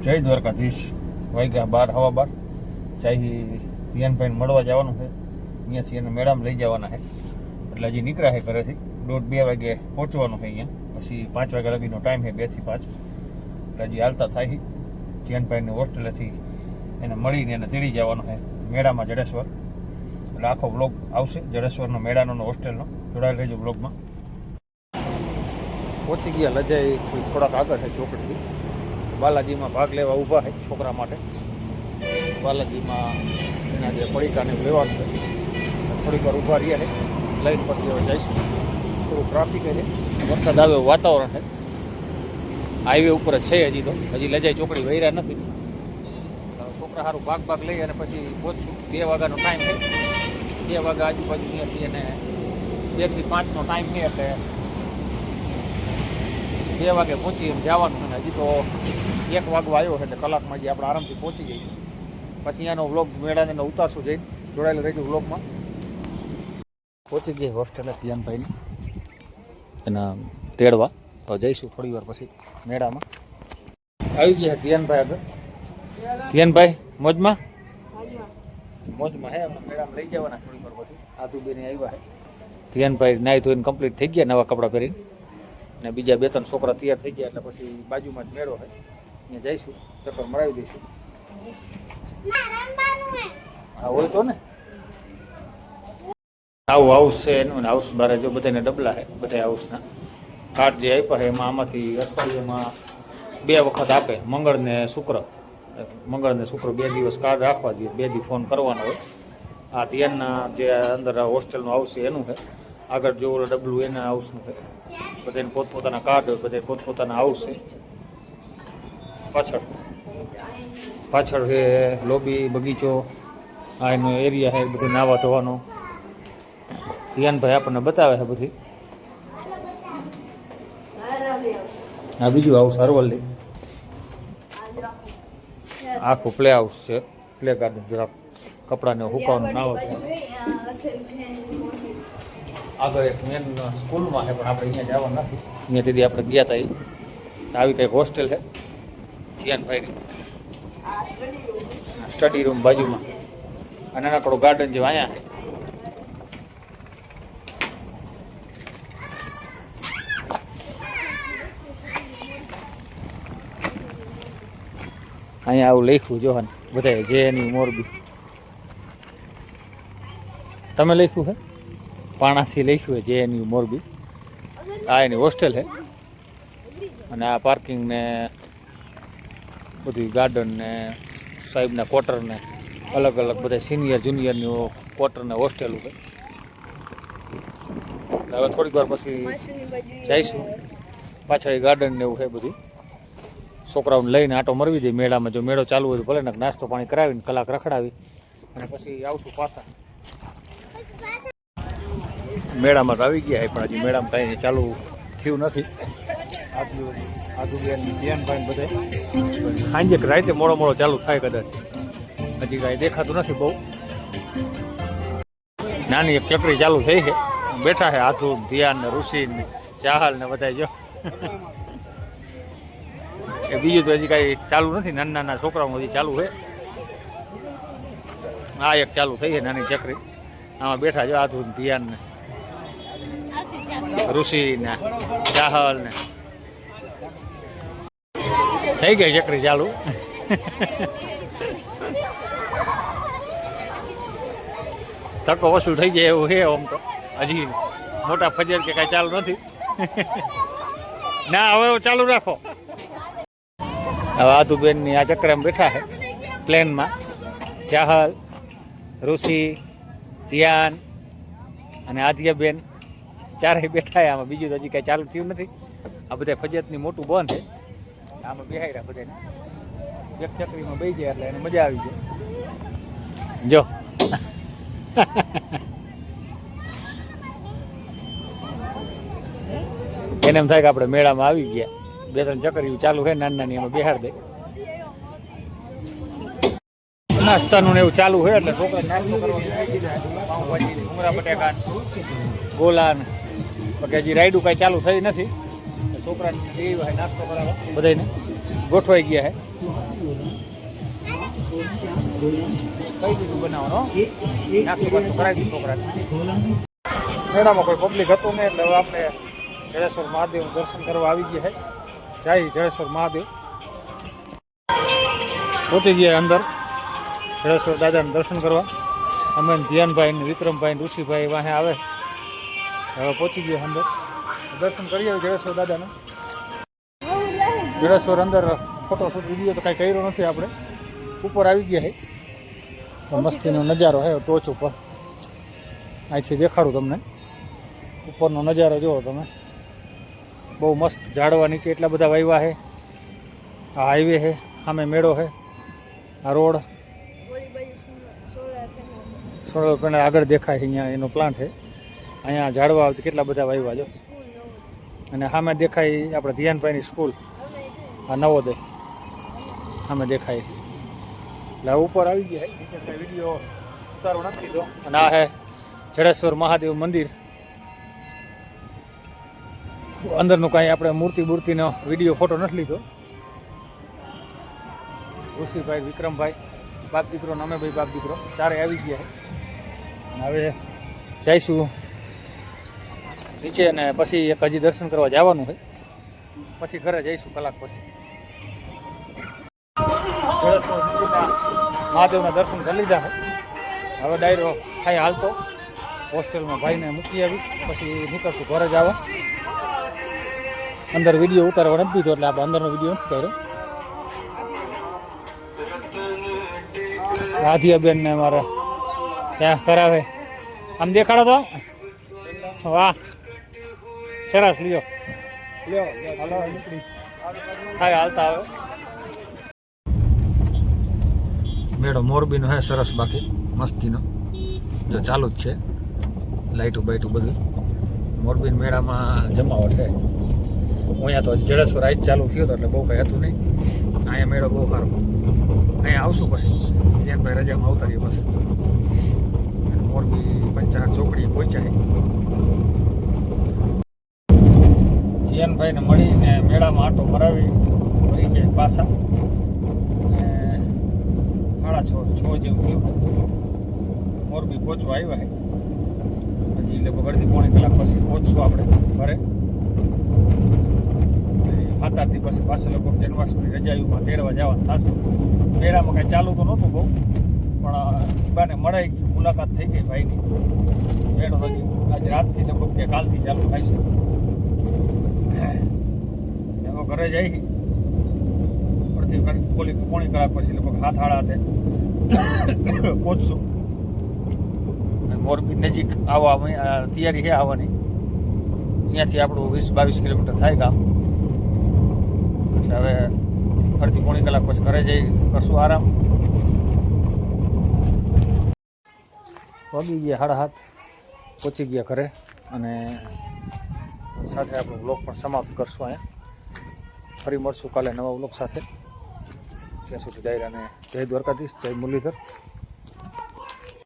જય દ્વારકાધીશ. વાગ્યા 12 સવા 12. ચાહી ધ્યાનભાઈને મળવા જવાનું છે. અહીંયાથી એને મેળામાં લઈ જવાના છે. એટલે હજી નીકળ્યા છે ઘરેથી. 1:30-2 વાગે પહોંચવાનું છે અહીંયા. પછી 5 વાગ્યા લગીનો ટાઈમ છે, 2 થી 5. એટલે હજી હાલતા થાય છે. ધ્યાનભાઈની હોસ્ટેલેથી એને મળીને એને તેડી જવાનું છે મેળામાં જડેશ્વર. એટલે આખો બ્લોગ આવશે જડેશ્વરનો, મેળાનો, હોસ્ટેલનો. જોડાયેલ રહેજો બ્લોગમાં. પહોંચી ગયા લજાઈ થોડાક આગળ છે ચોકડીથી. બાલાજીમાં ભાગ લેવા ઊભા છે છોકરા માટે. બાલાજીમાં એના જે પડીકાને લેવાનું છે, થોડીક વાર ઊભા રહ્યા છે. લઈને પછી હવે જઈશું. થોડું ટ્રાફિક છે, વરસાદ આવે એવું વાતાવરણ છે. હાઈવે ઉપર જ છે હજી તો, હજી લજાઈ ચોકડી વહેર્યા નથી. છોકરા સારું ભાગ લઈ અને પછી પહોંચશું. 2 વાગ્યાનો ટાઈમ છે. 2 વાગ્યા આજુબાજુ અહીંયાથી અને 2 થી 5નો ટાઈમ છે. એટલે 2 વાગે પહોંચી એમ જવાનું છે. હજી તો 1 વાગવા આવ્યો છે, એટલે કલાકમાં હજી આપણે આરામથી પહોંચી જઈશું. પછી અહીંયાનો વ્લોગ મેળાને ઉતારશું જઈને. જોડાયેલું રહેજો વ્લોગમાં. પહોંચી ગઈ હોસ્ટેલે ધ્યાનભાઈને એના તેડવા. તો જઈશું થોડી વાર પછી મેળામાં. આવી ગયા ધ્યાનભાઈ આગળ. ધ્યાનભાઈ મોજમાં હે. આપણે મેળામાં લઈ જવાના થોડી વાર પછી. આદુબેને આવ્યા છે. ધ્યાનભાઈ નાહી ધોઈને કમ્પ્લીટ થઈ ગયા નવા કપડાં પહેરીને. ને બીજા 2-3 છોકરા તૈયાર થઈ ગયા. એટલે પછી બાજુમાં જ મેળો છે, અહીંયા જઈશું, ચક્કર મરાવી દઈશું. હા હોય તો ને. આવું હાઉસ છે એનું. હાઉસ બારે જો બધાને ડબલા છે. બધા હાઉસના કાર્ડ જે આપ્યા છે એમાં આમાંથી અઠવાડિયામાં 2 વખત આપે. મંગળ ને શુક્ર 2 દિવસ કાર્ડ રાખવા દઈએ. 2 દી ફોન કરવાનો હોય. આ ધ્યાનના જે અંદર હોસ્ટેલનું હાઉસ છે એનું છે. આગળ જો ઓલો ડબલું એના હાઉસનું છે. બધાને પોતપોતાના કાર્ડ હોય, બધા પોતપોતાના હાઉસ છે. પાછળ છે લોબી, બગીચો, આ એનો એરિયા છે બધે નાવા ધોવાનો. ધ્યાનભાઈ આપણને બતાવે છે બધી. આ બીજું હાઉસ અરવલ્લી. આખું પ્લે હાઉસ છે, પ્લે ગાર્ડન. જરાક કપડાને હુકાવાનું નાવા છે. આગળ એક મેન સ્કૂલમાં છે, પણ આપણે અહીંયા જવાનું નથી. અહીંયાથી આપણે ગયા હતા. આવી કંઈક હોસ્ટેલ છે ધ્યાનભાઈની. સ્ટડી રૂમ બાજુમાં અને નાનકડું ગાર્ડન જેવું અહીંયા. અહીંયા આવું લખ્યું જો ને બધા જેએનયુ મોરબી. તમે લખ્યું છે? પાણાથી લખ્યું છે જેએનયુ મોરબી. આ એની હોસ્ટેલ છે. અને આ પાર્કિંગ ને બધું ગાર્ડન ને સાહેબના ક્વાર્ટર ને અલગ અલગ બધા સિનિયર જુનિયરની ક્વાર્ટર ને હોસ્ટેલ છે. હવે થોડીક વાર પછી જઈશું. પાછળ ગાર્ડન ને એવું છે બધું. છોકરાઓને લઈને આટો મરવી દે મેળામાં. જો મેળો ચાલુ હોય તો ભલે ને નાસ્તો પાણી કરાવીને કલાક રખડાવી અને પછી આવશું પાછા. મેળામાં તો આવી ગયા પણ હજી મેળામાં કાંઈ ચાલુ થયું નથી. આદુબેન ધ્યાનભાઈ બધે સાંજે રાતે મોડો ચાલુ થાય કદાચ. હજી કાંઈ દેખાતું નથી બહુ. નાની એક ચકરી ચાલુ થઈ છે. બેઠા છે આધુ, ધ્યાન ને ઋષિ ને ચાહલ ને બધા. જો એ બીજું તો હજી કાંઈ ચાલુ નથી. નાના છોકરાઓ હજી ચાલુ છે. આ એક ચાલુ થઈ છે નાની ચકરી. આમાં બેઠા જો આધુ, ધ્યાન ને ઋષિ ને ચાહલ ને. થઈ ગઈ ચકરી ચાલુ. ધક્કો વસૂલ થઈ જાય એવું છે આમ તો. હજી મોટા ફજર કે કાંઈ ચાલુ નથી. ના હવે ચાલુ રાખો. હવે આદુબેનની આ ચક્રમાં બેઠા છે પ્લેનમાં. ચાહલ, ઋષિ, ધ્યાન અને આધ્યાબેન ચારેય બેઠા. આમાં બીજું તો હજી કાંઈ ચાલુ થયું નથી. આ બધા ફજતની મોટું બંધ છે. આમાં બેહાઈ રહ્યા બધાને. એક ચકરીમાં બેસી ગયા એટલે એને મજા આવી જાય. જો એને એમ થાય કે આપણે મેળામાં આવી ગયા. 2-3 ચકરીઓ ચાલુ છે નાની, એમાં બેહાડ દે. નાસ્તાનું ને એવું ચાલુ છે એટલે છોકરા નાસ્તો કરવાનું. પાઉંભાજી, ડુંગરા બટેકા, ગોલા ને હજી રાઈડું કાંઈ ચાલુ થઈ નથી. છોકરાને નાસ્તો કરાવવા બધાને ગોઠવાઈ ગયા છે. કઈ દીધું બનાવવાનો નાસ્તો બાસ્તો કરાવી દીધું છોકરાને. મેળામાં કોઈ પબ્લિક હતું ને એટલે હવે આપણે જડેશ્વર મહાદેવનું દર્શન કરવા આવી ગયા છે. જય જડેશ્વર મહાદેવ. પહોંચી ગયા અંદર જડેશ્વર દાદાનું દર્શન કરવા. અમે ધ્યાનભાઈ ને વિક્રમભાઈ ને ઋષિભાઈ વાહે આવે. હવે પહોંચી ગયા અંદર દર્શન કરી આવે જડેશ્વર દાદાને. જડેશ્વર અંદર ફોટોશૂટ વિડીયો તો કાંઈ કર્યો નથી આપણે. ઉપર આવી ગયા છે. મસ્તીનો નજારો છે ટોચ ઉપર. અહીંથી દેખાડું તમને ઉપરનો નજારો જુઓ તમે. બહુ મસ્ત ઝાડવા નીચે એટલા બધા વાવ્યા છે. આ હાઈવે છે, સામે મેળો છે, આ રોડ સોલર પેનલ આગળ દેખાય છે. અહીંયા એનો પ્લાન્ટ છે. અહીંયા ઝાડવા આવતી કેટલા બધા વાવ્યા જો. અને સામે દેખાય આપણે ધ્યાનભાઈની સ્કૂલ, આ નવોદય સામે દેખાય. એટલે ઉપર આવી ગયા નીચે કાંઈ વિડીયો ઉતારો નથી દીધો. અને આ છે જડેશ્વર મહાદેવ મંદિર. અંદરનું કાંઈ આપણે મૂર્તિનો વિડીયો ફોટો નથી લીધો. ઋષિભાઈ વિક્રમભાઈ બાપ દીકરો ને અમે ભાઈ બાપ દીકરો ચારે આવી ગયા છે. હવે જઈશું નીચે અને પછી એક હજી દર્શન કરવા જવાનું છે. પછી ઘરે જઈશું કલાક પછી. મહાદેવના દર્શન કરી લીધા છે. હવે ડાયરો થાય હાલતો હોસ્ટેલમાં ભાઈને મૂકી આવી પછી નીકળશું ઘરે જવા. અંદર વિડીયો ઉતારવા નથી દીધો એટલે આપણે અંદરનો વિડીયો નથી કર્યો. રાધિયાબેન ને મારે ચા કરાવે. આમ દેખાડો તો વાહ સરસ. લ્યો હાલો નીકળી થાય હાલતા આવે. મેળો મોરબીનો હે સરસ. બાકી મસ્તીનો જો ચાલુ જ છે. લાઇટું બાઇટું બધું મોરબી મેળામાં જમાવટ છે. અહીંયા તો જડેશ્વર આજ ચાલુ થયો હતો એટલે બહુ કંઈ હતું નહીં. અહીંયા મેળો બહુ સારો. અહીંયા આવશું પછી ધ્યાનભાઈ રજામાં અવતારીએ પછી મોરબી પંચાયત ચોકડીએ પહોંચાય. ધ્યાનભાઈને મળીને મેળામાં આટો મરાવી ફરી ગયા પાછા. સાડા 6 જેવું થયું. મોરબી પહોંચવા આવ્યા છે. હજી લગભગ અડધી પોણી કલાક પછી પહોંચશું આપણે ઘરે. 7-8 દી પછી પાછળ લગભગ જન્માષ્ટમી રજાયુમાં તેડવા જવાનું થશે. મેળામાં કાંઈ ચાલુ તો નહોતું બહુ, પણ બાને મળાઈ ગયું, મુલાકાત થઈ ગઈ ભાઈની. મેળો હજી આજે રાતથી લગભગ કે કાલથી ચાલુ થાય છે. એમાં ઘરે જઈ અડધી પોણી કલાક પછી લગભગ 7-8 પહોંચશું. મોરબી નજીક આવવા તૈયારી છે આવવાની. અહીંયાથી આપણું 20-22 કિલોમીટર થાય ગામ. એટલે હવે અડધી પોણી કલાક પછી ઘરે જઈ કરશું આરામ. વાગી ગયા 7:30 પહોંચી ગયા ઘરે. અને સાથે આપણો બ્લોગ પણ સમાપ્ત કરશું અહીંયા. ફરી મળશું કાલે નવા બ્લોગ સાથે. ત્યાં સુધી ડાયરાને જય દ્વારકાધીશ, જય મુરલીધર.